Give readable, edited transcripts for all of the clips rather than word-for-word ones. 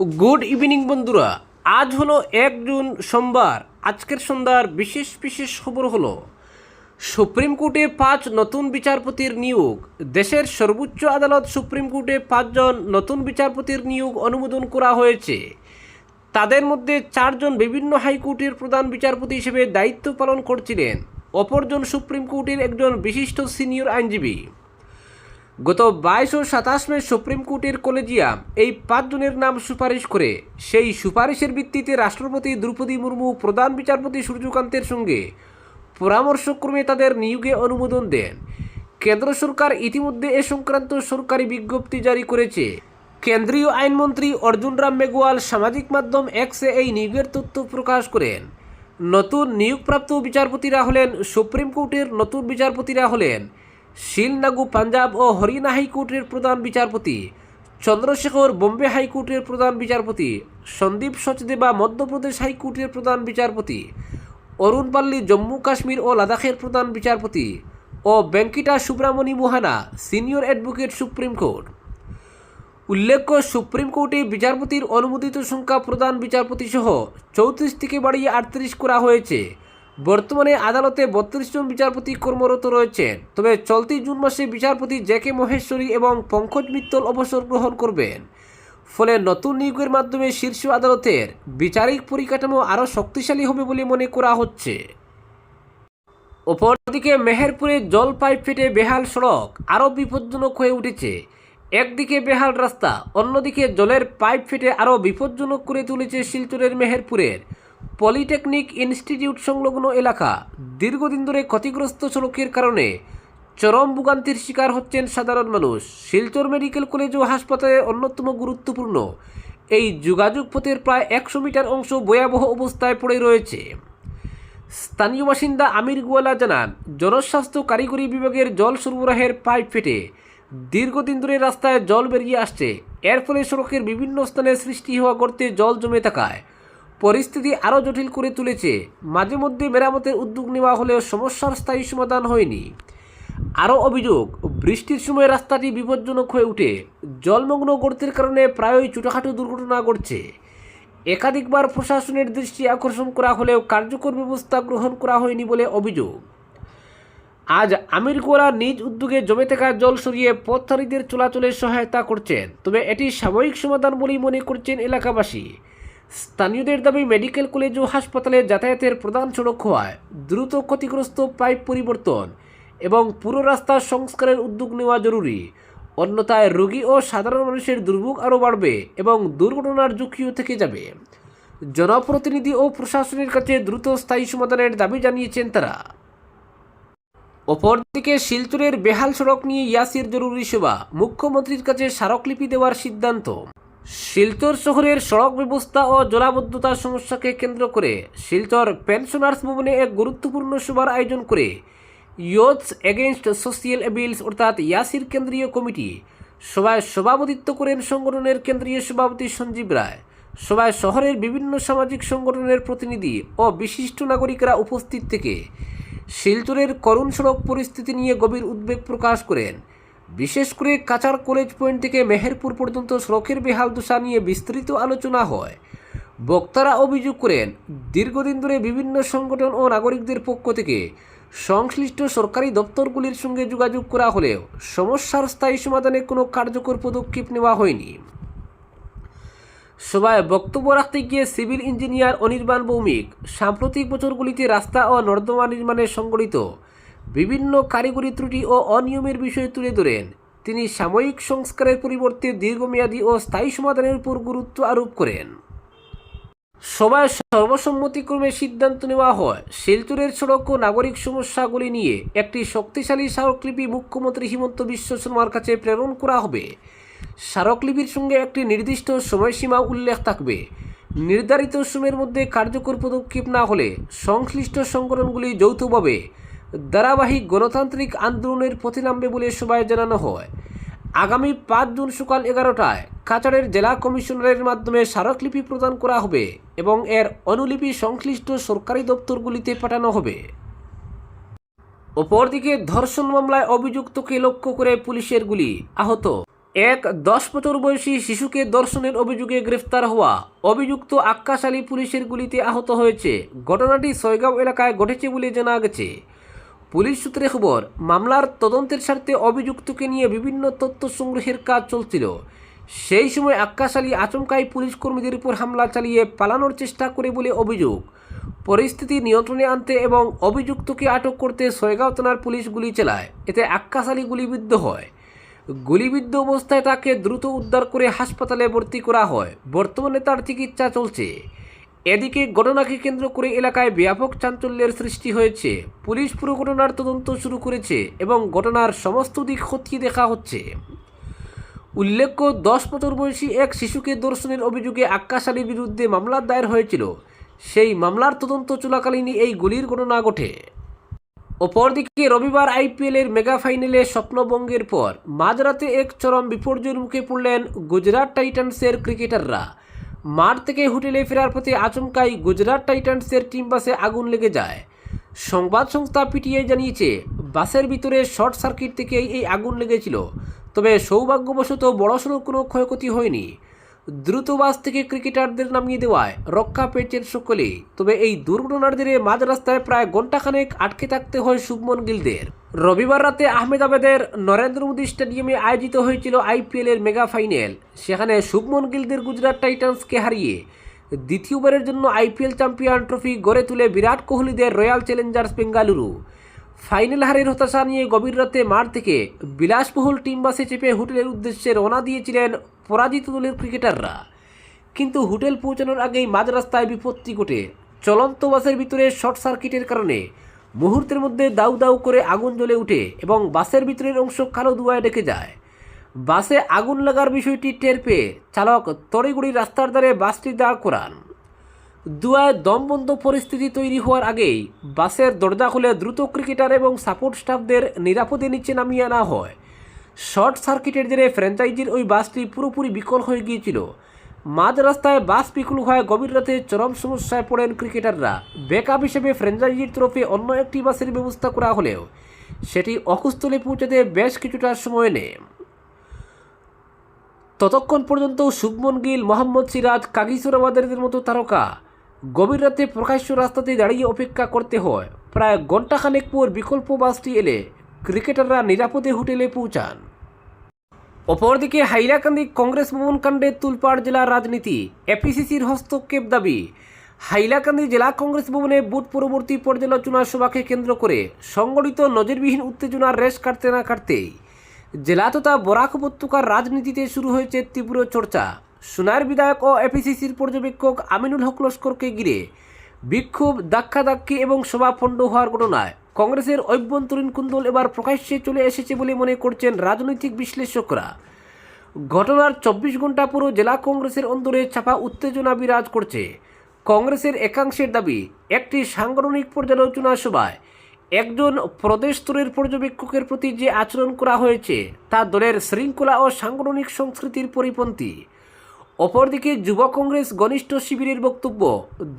Good evening বন্ধুরা। আজ হলো 1 জুন সোমবার। আজকের সন্ধ্যার বিশেষ বিশেষ খবর হলো সুপ্রিম কোর্টে 5 নতুন বিচারপতির নিয়োগ। দেশের সর্বোচ্চ আদালত সুপ্রিম কোর্টে 5 জন নতুন বিচারপতির নিয়োগ অনুমোদন করা হয়েছে। তাদের মধ্যে 4 জন বিভিন্ন হাইকোর্টের প্রধান বিচারপতি হিসেবে দায়িত্ব পালন করছিলেন, অপরজন সুপ্রিম কোর্টের একজন বিশিষ্ট সিনিয়র আইনজীবী। গত 22 ও 27 মে সুপ্রিম কোর্টের কলেজিয়াম এই 5 জনের নাম সুপারিশ করে সেই সুপারিশের ভিত্তিতে রাষ্ট্রপতি দ্রৌপদী মুর্মু প্রধান বিচারপতি সূর্যকান্তের সঙ্গে পরামর্শক্রমে তাদের নিয়োগে অনুমোদন দেন। কেন্দ্র সরকার ইতিমধ্যে এ সংক্রান্ত সরকারি বিজ্ঞপ্তি জারি করেছে। কেন্দ্রীয় আইনমন্ত্রী অর্জুন রাম মেঘওয়াল সামাজিক মাধ্যম এক্সে এই নিয়োগের তথ্য প্রকাশ করেন। নতুন নিয়োগপ্রাপ্ত বিচারপতিরা হলেন সুপ্রিম কোর্টের নতুন বিচারপতিরা হলেন শিলনাগু পাঞ্জাব ও হরিয়ানা হাইকোর্টের প্রধান বিচারপতি, চন্দ্রশেখর বোম্বে হাইকোর্টের প্রধান বিচারপতি, সন্দীপ সচদেবা মধ্যপ্রদেশ হাইকোর্টের প্রধান বিচারপতি, অরুণ পাল্লি জম্মু কাশ্মীর ও লাদাখের প্রধান বিচারপতি ও বেঙ্কিটা সুব্রামণি মোহানা সিনিয়র অ্যাডভোকেট সুপ্রিম কোর্ট। উল্লেখ্য, সুপ্রিম কোর্টে বিচারপতির অনুমোদিত সংখ্যা প্রধান বিচারপতি সহ 34 থেকে বাড়িয়ে 38 করা হয়েছে। বর্তমানে আদালতে 32 জন বিচারপতি কর্মরত রয়েছেন। তবে চলতি জুন মাসে বিচারপতি জে.কে. মহেশ্বরী এবং পঙ্কজ মিত্তল অবসর গ্রহণ করবেন। ফলে নতুন নিয়োগের মাধ্যমে শীর্ষ আদালতের বিচারিক পরিকাঠামো আরও শক্তিশালী হবে বলে মনে করা হচ্ছে। অপরদিকে মেহেরপুরে জল পাইপ ফেটে বেহাল সড়ক আরও বিপজ্জনক হয়ে উঠেছে। একদিকে বেহাল রাস্তা, অন্যদিকে জলের পাইপ ফেটে আরও বিপজ্জনক করে তুলেছে শিলচরের মেহেরপুরের পলিটেকনিক ইনস্টিটিউট সংলগ্ন এলাকা। দীর্ঘদিন ধরে ক্ষতিগ্রস্ত সড়কের কারণে চরম ভোগান্তির শিকার হচ্ছেন সাধারণ মানুষ। শিলচর মেডিকেল কলেজ ও হাসপাতালের অন্যতম গুরুত্বপূর্ণ এই যোগাযোগ পথের প্রায় 100 মিটার অংশ ভয়াবহ অবস্থায় পড়ে রয়েছে। স্থানীয় বাসিন্দা আমির গোয়ালা জানান, জনস্বাস্থ্য কারিগরি বিভাগের জল সরবরাহের পাইপ ফেটে দীর্ঘদিন ধরে রাস্তায় জল বেরিয়ে আসছে। এর ফলে সড়কের বিভিন্ন স্থানে সৃষ্টি হওয়া গর্তে জল জমে থাকায় পরিস্থিতি আরও জটিল করে তুলেছে। মাঝে মধ্যে মেরামতের উদ্যোগ নেওয়া হলেও সমস্যার স্থায়ী সমাধান হয়নি। আরও অভিযোগ, বৃষ্টির সময় রাস্তাটি বিপজ্জনক হয়ে ওঠে। জলমগ্ন গর্তের কারণে প্রায়ই ছোটোখাটো দুর্ঘটনা ঘটছে। একাধিকবার প্রশাসনের দৃষ্টি আকর্ষণ করা হলেও কার্যকর ব্যবস্থা গ্রহণ করা হয়নি বলে অভিযোগ। আজ আমির গোয়ালা নিজ উদ্যোগে জমে থাকা জল সরিয়ে পথচারীদের চলাচলে সহায়তা করছেন। তবে এটি সাময়িক সমাধান বলেই মনে করছেন এলাকাবাসী। স্থানীয়দের দাবি, মেডিকেল কলেজ ও হাসপাতালে যাতায়াতের প্রধান সড়ক হওয়ায় দ্রুত ক্ষতিগ্রস্ত পাইপ পরিবর্তন এবং পুরো রাস্তা সংস্কারের উদ্যোগ নেওয়া জরুরি। অন্যথায় রোগী ও সাধারণ মানুষের দুর্ভোগ আরও বাড়বে এবং দুর্ঘটনার ঝুঁকিও থেকে যাবে। জনপ্রতিনিধি ও প্রশাসনের কাছে দ্রুত স্থায়ী সমাধানের দাবি জানিয়েছেন তারা। অপরদিকে শিলচরের বেহাল সড়ক নিয়ে ইয়াসির জরুরি সভা, মুখ্যমন্ত্রীর কাছে স্মারকলিপি দেওয়ার সিদ্ধান্ত। শিলচর শহরের সড়ক ব্যবস্থা ও জলাবদ্ধতার সমস্যাকে কেন্দ্র করে শিলচর পেনশনার্স ভবনে এক গুরুত্বপূর্ণ সভার আয়োজন করে ইয়ুথস এগেইনস্ট সোশিয়াল এবিলস অর্থাৎ ইয়াসির কেন্দ্রীয় কমিটি। সভায় সভাপতিত্ব করেন সংগঠনের কেন্দ্রীয় সভাপতি সঞ্জীব রায়। সভায় শহরের বিভিন্ন সামাজিক সংগঠনের প্রতিনিধি ও বিশিষ্ট নাগরিকরা উপস্থিত থেকে শিলচরের করুণ সড়ক পরিস্থিতি নিয়ে গভীর উদ্বেগ প্রকাশ করেন। বিশেষ করে কাচার কলেজ পয়েন্ট থেকে মেহেরপুর পর্যন্ত সড়কের বেহাল দশা নিয়ে বিস্তৃত আলোচনা হয়। বক্তারা অভিযোগ করেন, দীর্ঘদিন ধরে বিভিন্ন সংগঠন ও নাগরিকদের পক্ষ থেকে সংশ্লিষ্ট সরকারি দপ্তরগুলির সঙ্গে যোগাযোগ করা হলেও সমস্যার স্থায়ী সমাধানে কোনো কার্যকর পদক্ষেপ নেওয়া হয়নি। সভায় বক্তব্য রাখতে গিয়ে সিভিল ইঞ্জিনিয়ার অনির্বাণ ভৌমিক সাম্প্রতিক বছরগুলিতে রাস্তা ও নর্দমা নির্মাণে সংঘটিত বিভিন্ন কারিগরি ত্রুটি ও অনিয়মের বিষয় তুলে ধরেন। তিনি সাময়িক সংস্কারের পরিবর্তে দীর্ঘমেয়াদী ও স্থায়ী সমাধানের উপর গুরুত্ব আরোপ করেন। সভায় সর্বসম্মতিক্রমে সিদ্ধান্ত নেওয়া হয়, শিলচরের সড়ক ও নাগরিক সমস্যাগুলি নিয়ে একটি শক্তিশালী স্মারকলিপি মুখ্যমন্ত্রী হিমন্ত বিশ্ব শর্মার কাছে প্রেরণ করা হবে। স্মারকলিপির সঙ্গে একটি নির্দিষ্ট সময়সীমা উল্লেখ থাকবে। নির্ধারিত সময়ের মধ্যে কার্যকর পদক্ষেপ না হলে সংশ্লিষ্ট সংগঠনগুলি যৌথভাবে ধারাবাহিক গণতান্ত্রিক আন্দোলনের পথে নামবে বলে সভায় জানানো হয়। আগামী 5 জুন সকাল 11টায় কাছাড়ের জেলা কমিশনারের মাধ্যমে স্মারকলিপি প্রদান করা হবে এবং এর অনুলিপি সংশ্লিষ্ট সরকারি দপ্তরগুলিতে পাঠানো হবে। অপরদিকে ধর্ষণ মামলায় অভিযুক্তকে লক্ষ্য করে পুলিশের গুলি, আহত এক 10 বছর বয়সী শিশুকে ধর্ষণের অভিযোগে গ্রেফতার হওয়া অভিযুক্ত আক্কাস আলী পুলিশের গুলিতে আহত হয়েছে। ঘটনাটি সয়গাঁও এলাকায় ঘটেছে বলে জানা গেছে। পুলিশ সূত্রে খবর, মামলার তদন্তের স্বার্থে অভিযুক্তকে নিয়ে বিভিন্ন তথ্য সংগ্রহের কাজ চলছিল। সেই সময় আক্কাস আলী আচমকাই পুলিশ কর্মীদের উপর হামলা চালিয়ে পালানোর চেষ্টা করে বলে অভিযোগ। পরিস্থিতি নিয়ন্ত্রণে আনতে এবং অভিযুক্তকে আটক করতে সয়গাঁও থানার পুলিশ গুলি চালায়। এতে আক্কাস আলী গুলিবিদ্ধ হয়। গুলিবিদ্ধ অবস্থায় তাকে দ্রুত উদ্ধার করে হাসপাতালে ভর্তি করা হয়। বর্তমানে তার চিকিৎসা চলছে। এদিকে ঘটনাকে কেন্দ্র করে এলাকায় ব্যাপক চাঞ্চল্যের সৃষ্টি হয়েছে। পুলিশ পুরো ঘটনার তদন্ত শুরু করেছে এবং ঘটনার সমস্ত দিক খতিয়ে দেখা হচ্ছে। উল্লেখ্য, 10 বছর বয়সী এক শিশুকে ধর্ষণের অভিযোগে আক্কাস আলীর বিরুদ্ধে মামলা দায়ের হয়েছিল। সেই মামলার তদন্ত চলাকালীনই এই গুলির ঘটনা ঘটে। অপরদিকে রবিবার আইপিএলের মেগা ফাইনালে স্বপ্নভঙ্গের পর মাঝরাতে এক চরম বিপর্যয়ের মুখে পড়লেন গুজরাট টাইটান্সের ক্রিকেটাররা। মাঠ থেকে হোটেলে ফেরার পথে আচমকাই গুজরাট টাইটান্সের টিম বাসে আগুন লেগে যায়। সংবাদ সংস্থা পিটিআই জানিয়েছে, বাসের ভিতরে শর্ট সার্কিট থেকেই এই আগুন লেগেছিল। তবে সৌভাগ্যবশত বড়সড় কোনো ক্ষয়ক্ষতি হয়নি। দ্রুত বাস থেকে ক্রিকেটারদের নামিয়ে দেওয়ায় রক্ষা পেয়েছেন সকলেই। তবে এই দুর্ঘটনার জেরে মাঝ রাস্তায় প্রায় ঘণ্টাখানেক আটকে থাকতে হয় শুভমন গিলদের। রবিবার রাতে আহমেদাবাদের নরেন্দ্র মোদী স্টেডিয়ামে আয়োজিত হয়েছিল আইপিএলের মেগা ফাইনাল। সেখানে শুভমন গিলদের গুজরাট টাইটান্সকে হারিয়ে দ্বিতীয়বারের জন্য আইপিএল চ্যাম্পিয়ন ট্রফি গড়ে তুলে বিরাট কোহলিদের রয়্যাল চ্যালেঞ্জার্স বেঙ্গালুরু। ফাইনাল হারের হতাশা নিয়ে গভীর রাতে মাঠ থেকে বিলাসবহুল টিম বাসে চেপে হোটেলের উদ্দেশ্যে রওনা দিয়েছিলেন পরাজিত দলের ক্রিকেটাররা। কিন্তু হোটেল পৌঁছানোর আগেই মাঝ রাস্তায় বিপত্তি ঘটে। চলন্ত বাসের ভিতরে শর্ট সার্কিটের কারণে মুহূর্তের মধ্যে দাউ দাউ করে আগুন জ্বলে ওঠে এবং বাসের ভিতরের অংশ কালো ধোঁয়ায় ঢেকে যায়। বাসে আগুন লাগার বিষয়টি টের পেয়ে চালক তড়িঘড়ি রাস্তার ধারে বাসটি দাঁড় করান। ধোঁয়ায় দমবন্ধ পরিস্থিতি তৈরি হওয়ার আগেই বাসের দরজা খুলে দ্রুত ক্রিকেটার এবং সাপোর্ট স্টাফদের নিরাপদে নিচে নামিয়ে আনা হয়। শর্ট সার্কিটের জেরে ফ্র্যাঞ্চাইজির ওই বাসটি পুরোপুরি বিকল হয়ে গিয়েছিল। মাঝ রাস্তায় বাস বিকল হয়ে গভীর রাতে চরম সমস্যায় পড়েন ক্রিকেটাররা। ব্যাকআপ হিসেবে ফ্র্যাঞ্চাইজির তরফে অন্য একটি বাসের ব্যবস্থা করা হলেও সেটি অকুস্থলে পৌঁছাতে বেশ কিছুটা সময় নেয়। ততক্ষণ পর্যন্ত শুভমন গিল, মোহাম্মদ সিরাজ, কাগিসোরাবাদের মতো তারকা গভীর রাতে প্রকাশ্য রাস্তাতে দাঁড়িয়ে অপেক্ষা করতে হয়। প্রায় ঘণ্টাখানেক পর বিকল্প বাসটি এলে ক্রিকেটাররা নিরাপদে হোটেলে পৌঁছান। অপরদিকে হাইলাকান্দি কংগ্রেস ভবন কাণ্ডে তুলপাড় জেলার রাজনীতি, এপিসিসির হস্তক্ষেপ দাবি। হাইলাকান্দি জেলা কংগ্রেস ভবনে বুথ পরবর্তী পর্যালোচনা সভাকে কেন্দ্র করে সংগঠিত নজিরবিহীন উত্তেজনার রেশ কাটতে না কাটতেই জেলা তথা বরাক উপত্যকার রাজনীতিতে শুরু হয়েছে তীব্র চর্চা। সোনার বিধায়ক ও এপিসিসির পর্যবেক্ষক আমিনুল হক লস্করকে ঘিরে বিক্ষোভ, ধাক্কাধাক্কি এবং সভা পণ্ড হওয়ার ঘটনায় কংগ্রেসের অভ্যন্তরীণ কুন্দল এবার প্রকাশ্যে চলে এসেছে বলে মনে করছেন রাজনৈতিক বিশ্লেষকরা। ঘটনার 24 ঘন্টা পুরো জেলা কংগ্রেসের অন্দরে চাপা উত্তেজনা বিরাজ করছে। কংগ্রেসের একাংশের দাবি, একটি সাংগঠনিক পর্যালোচনা সভায় একজন প্রদেশ স্তরের পর্যবেক্ষকের প্রতি যে আচরণ করা হয়েছে তা দলের শৃঙ্খলা ও সাংগঠনিক সংস্কৃতির পরিপন্থী। অপরদিকে যুব কংগ্রেস ঘনিষ্ঠ শিবিরের বক্তব্য,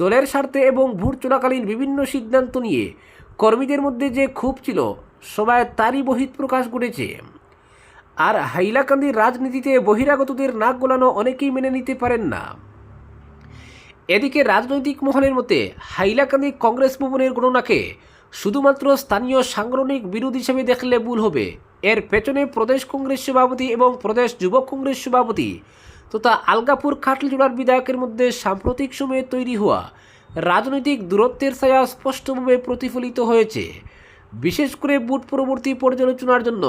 দলের স্বার্থে এবং ভোট চলাকালীন বিভিন্ন সিদ্ধান্ত নিয়ে কর্মীদের মধ্যে যে ক্ষোভ ছিল সবাই তারই বহিঃপ্রকাশ ঘটেছে। আর হাইলাকান্দির রাজনীতিতে বহিরাগতদের নাক গলানো অনেকেই মেনে নিতে পারেন না। এদিকে রাজনৈতিক মহলের মতে হাইলাকান্দি কংগ্রেস ভবনের ঘটনাকে শুধুমাত্র স্থানীয় সাংগঠনিক বিরোধ হিসেবে দেখলে ভুল হবে। এর পেছনে প্রদেশ কংগ্রেস সভাপতি এবং প্রদেশ যুব কংগ্রেস সভাপতি তথা আলগাপুর খাটলিজোড়ার বিধায়কের মধ্যে সাম্প্রতিক সময়ে তৈরি হওয়া রাজনৈতিক দূরত্বের ছায়া স্পষ্টভাবে প্রতিফলিত হয়েছে। বিশেষ করে বুথ পরবর্তী পর্যালোচনার জন্য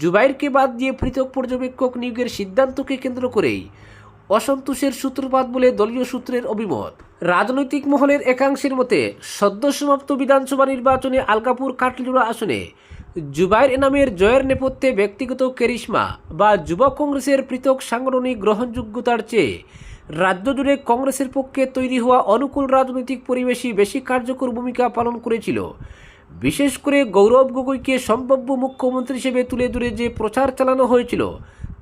জুবাইরকে বাদ দিয়ে পৃথক পর্যবেক্ষক নিয়োগের সিদ্ধান্তকে কেন্দ্র করেই অসন্তোষের সূত্রপাত বলে দলীয় সূত্রের অভিমত। রাজনৈতিক মহলের একাংশের মতে সদ্য সমাপ্ত বিধানসভা নির্বাচনে আলগাপুর খাটলিজোড়া আসনে জুবাইর এনামের জয়ের নেপথ্যে ব্যক্তিগত ক্যারিশমা বা যুব কংগ্রেসের পৃথক সাংগঠনিক গ্রহণযোগ্যতার চেয়ে রাজ্য জুড়ে কংগ্রেসের পক্ষে তৈরি হওয়া অনুকূল রাজনৈতিক পরিবেশই বেশি কার্যকর ভূমিকা পালন করেছিল। বিশেষ করে গৌরব গগৈকে সম্ভাব্য মুখ্যমন্ত্রী হিসেবে তুলে ধরে যে প্রচার চালানো হয়েছিল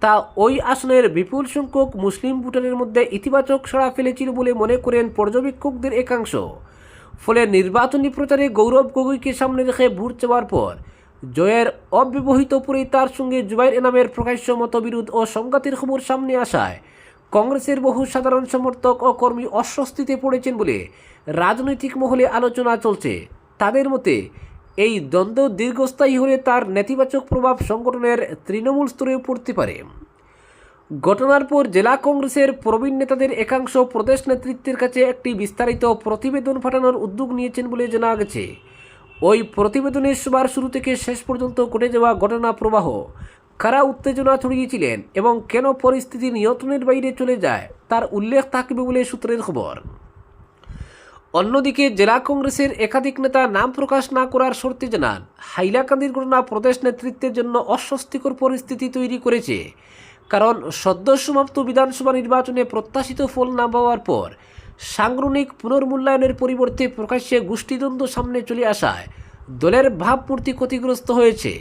তা ওই আসনের বিপুল সংখ্যক মুসলিম ভোটারের মধ্যে ইতিবাচক সাড়া ফেলেছিল বলে মনে করেন পর্যবেক্ষকদের একাংশ। ফলে নির্বাচনী প্রচারে গৌরব গগৈকে সামনে রেখে ভোট চাওয়ার পর জয়ের অব্যবহিত পরেই তার সঙ্গে জুবাইর এনামের প্রকাশ্য মতবিরোধ ও সংঘাতের খবর সামনে আসায় কংগ্রেসের বহু সাধারণ সমর্থক ও কর্মী অস্বস্তিতে পড়েছেন বলে রাজনৈতিক মহলে আলোচনা চলছে। তাদের মতে এই দ্বন্দ্ব দীর্ঘস্থায়ী হলে তার নেতিবাচক প্রভাব সংগঠনের তৃণমূল স্তরেও পড়তে পারে। ঘটনার পর জেলা কংগ্রেসের প্রবীণ নেতাদের একাংশ প্রদেশ নেতৃত্বের কাছে একটি বিস্তারিত প্রতিবেদন পাঠানোর উদ্যোগ নিয়েছেন বলে জানা গেছে। ওই প্রতিবেদনে সবার শুরু থেকে শেষ পর্যন্ত ঘটে যাওয়া ঘটনা প্রবাহ, কারা উত্তেজনা ছড়িয়েছিলেন এবং কেন পরিস্থিতি নিয়ন্ত্রণের বাইরে চলে যায় তার উল্লেখ থাকবে বলে সূত্রের খবর। অন্যদিকে জেলা কংগ্রেসের একাধিক নেতা নাম প্রকাশ না করার শর্তে জানান, হাইলাকান্দির ঘটনা প্রদেশ নেতৃত্বের জন্য অস্বস্তিকর পরিস্থিতি তৈরি করেছে। কারণ সদ্য সমাপ্ত বিধানসভা নির্বাচনে প্রত্যাশিত ফল না পাওয়ার পর সাংগঠনিক পুনর্মূল্যায়নের পরিবর্তে প্রকাশ্যে গোষ্ঠীদ্বন্দ্ব সামনে চলে আসায় দলের ভাবমূর্তি ক্ষতিগ্রস্ত হয়েছে।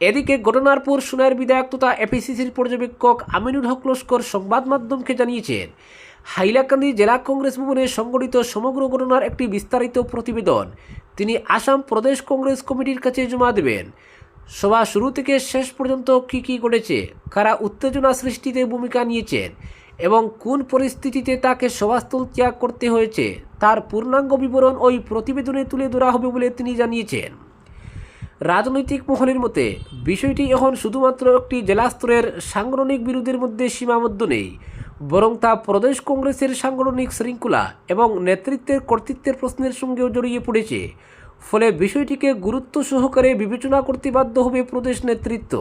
এদিকে ঘটনার পর সোনাইয়ের বিধায়ক তথা এপিসিসির পর্যবেক্ষক আমিনুল হক লস্কর সংবাদ মাধ্যমকে জানিয়েছেন, হাইলাকান্দি জেলা কংগ্রেস ভবনে সংঘটিত সমগ্র ঘটনার একটি বিস্তারিত প্রতিবেদন তিনি আসাম প্রদেশ কংগ্রেস কমিটির কাছে জমা দেবেন। সভা শুরু থেকে শেষ পর্যন্ত কী ঘটেছে, কারা উত্তেজনা সৃষ্টিতে ভূমিকা নিয়েছেন এবং কোন পরিস্থিতিতে তাকে সভাস্থল ত্যাগ করতে হয়েছে তার পূর্ণাঙ্গ বিবরণ ওই প্রতিবেদনে তুলে ধরা হবে বলে তিনি জানিয়েছেন। রাজনৈতিক মহলের মতে বিষয়টি এখন শুধুমাত্র একটি জেলা স্তরের সাংগঠনিক বিরোধের মধ্যে সীমাবদ্ধ নেই, বরং তা প্রদেশ কংগ্রেসের সাংগঠনিক শৃঙ্খলা এবং নেতৃত্বের কর্তৃত্বের প্রশ্নের সঙ্গেও জড়িয়ে পড়েছে। ফলে বিষয়টিকে গুরুত্ব সহকারে বিবেচনা করতে বাধ্য হবে প্রদেশ নেতৃত্ব।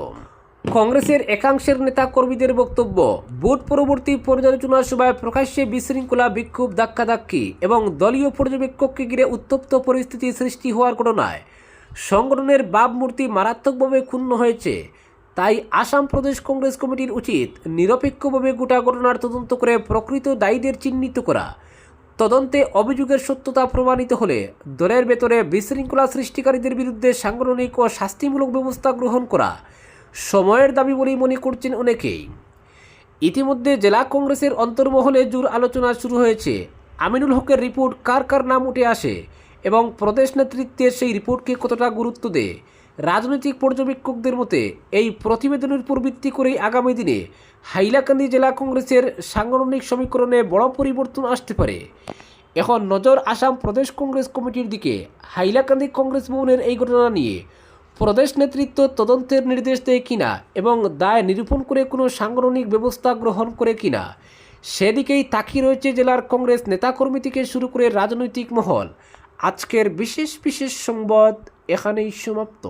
কংগ্রেসের একাংশের নেতা কর্মীদের বক্তব্য, ভোট পরবর্তী পর্যালোচনা সভায় প্রকাশ্যে বিশৃঙ্খলা, বিক্ষোভ, ধাক্কাধাক্কি এবং দলীয় পর্যবেক্ষককে ঘিরে উত্তপ্ত পরিস্থিতি সৃষ্টি হওয়ার ঘটনায় সংগঠনের ভাবমূর্তি মারাত্মকভাবে ক্ষুণ্ণ হয়েছে। তাই আসাম প্রদেশ কংগ্রেস কমিটির উচিত নিরপেক্ষভাবে গোটা ঘটনার তদন্ত করে প্রকৃত দায়ীদের চিহ্নিত করা। তদন্তে অভিযোগের সত্যতা প্রমাণিত হলে দলের ভেতরে বিশৃঙ্খলা সৃষ্টিকারীদের বিরুদ্ধে সাংগঠনিক ও শাস্তিমূলক ব্যবস্থা গ্রহণ করা সময়ের দাবি বলেই মনে করছেন অনেকেই। ইতিমধ্যে জেলা কংগ্রেসের অন্তর্মহলে জোর আলোচনা শুরু হয়েছে। আমিনুল হকের রিপোর্ট কার কার নাম উঠে আসে এবং প্রদেশ নেতৃত্বের সেই রিপোর্টকে কতটা গুরুত্ব দেয়। রাজনৈতিক পর্যবেক্ষকদের মতে এই প্রতিবেদনের উপর ভিত্তি করেই আগামী দিনে হাইলাকান্দি জেলা কংগ্রেসের সাংগঠনিক সমীকরণে বড় পরিবর্তন আসতে পারে। এখন নজর আসাম প্রদেশ কংগ্রেস কমিটির দিকে। হাইলাকান্দি কংগ্রেস ভবনের এই ঘটনা নিয়ে প্রদেশ নেতৃত্ব তদন্তের নির্দেশ দেয় কিনা এবং দায় নিরূপণ করে কোনো সাংগঠনিক ব্যবস্থা গ্রহণ করে কিনা, সেদিকেই তাকিয়ে রয়েছে জেলার কংগ্রেস নেতাকর্মী থেকে শুরু করে রাজনৈতিক মহল। আজকের বিশেষ সংবাদ এখানেই সমাপ্ত।